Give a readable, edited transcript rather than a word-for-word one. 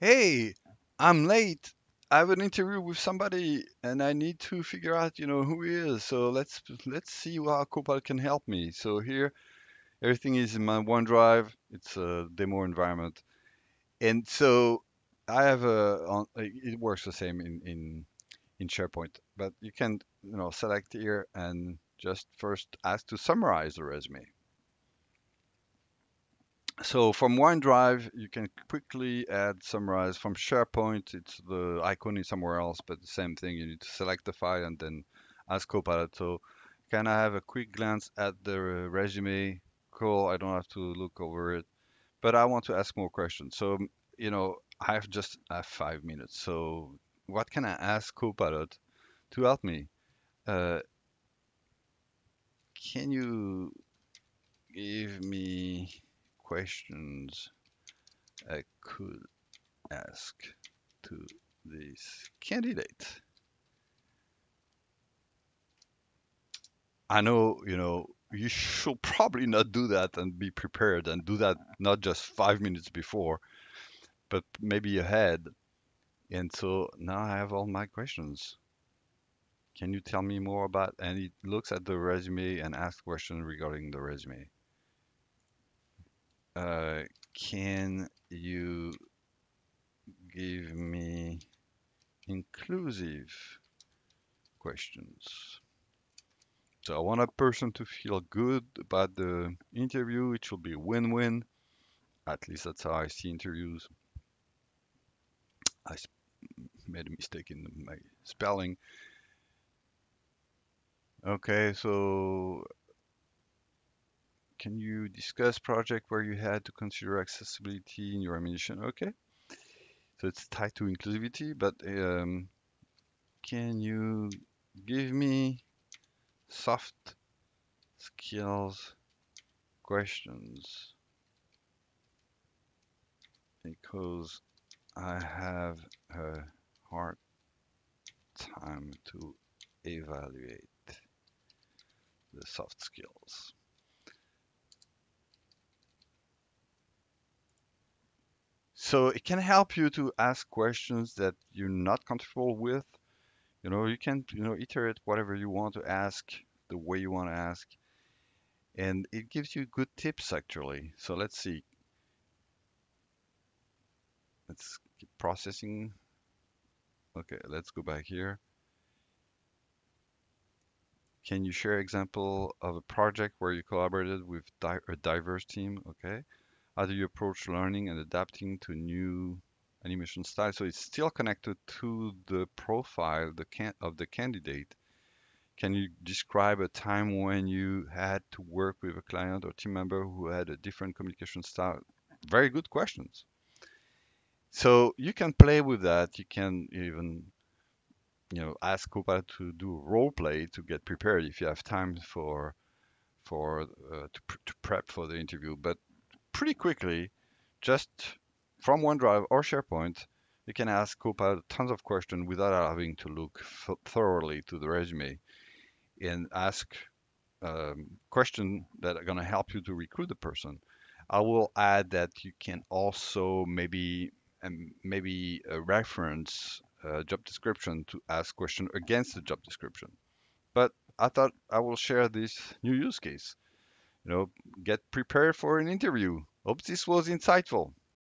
Hey, I'm late. I have an interview with somebody and I need to figure out, who he is. So let's see how Copilot can help me. So here, everything is in my OneDrive. It's a demo environment. And so I have it works the same in SharePoint, but you can, select here and just first ask to summarize the resume. So from OneDrive, you can quickly add summarize. From SharePoint, it's the icon is somewhere else, but the same thing. You need to select the file and then ask Copilot. So can I have a quick glance at the resume? Cool. I don't have to look over it, but I want to ask more questions. So, I have 5 minutes. So what can I ask Copilot to help me? Uh, can you give me questions I could ask to this candidate? I know, you should probably not do that and be prepared and do that not just 5 minutes before, but maybe ahead. And so now I have all my questions. Can you tell me more about? And it looks at the resume and asks questions regarding the resume. Uh, can you give me inclusive questions? So I want a person to feel good about the interview. It should be a win-win. At least that's how I see interviews. I made a mistake in my spelling. Okay, so can you discuss project where you had to consider accessibility in your animation? Okay, so it's tied to inclusivity, but can you give me soft skills questions? Because I have a hard time to evaluate the soft skills. So it can help you to ask questions that you're not comfortable with. You can, iterate whatever you want to ask, the way you want to ask, and it gives you good tips actually. So let's see. Let's keep processing. Okay, let's go back here. Can you share example of a project where you collaborated with a diverse team? Okay. How do you approach learning and adapting to new animation style? So it's still connected to the profile of the candidate. Can you describe a time when you had to work with a client or team member who had a different communication style? Very good questions. So you can play with that. You can even, ask Copilot to do role play to get prepared if you have time to prep for the interview. But pretty quickly, just from OneDrive or SharePoint, you can ask Copilot tons of questions without having to look thoroughly to the resume and ask questions that are going to help you to recruit the person. I will add that you can also maybe reference job description to ask question against the job description. But I thought I will share this new use case. You know, get prepared for an interview. Hope this was insightful.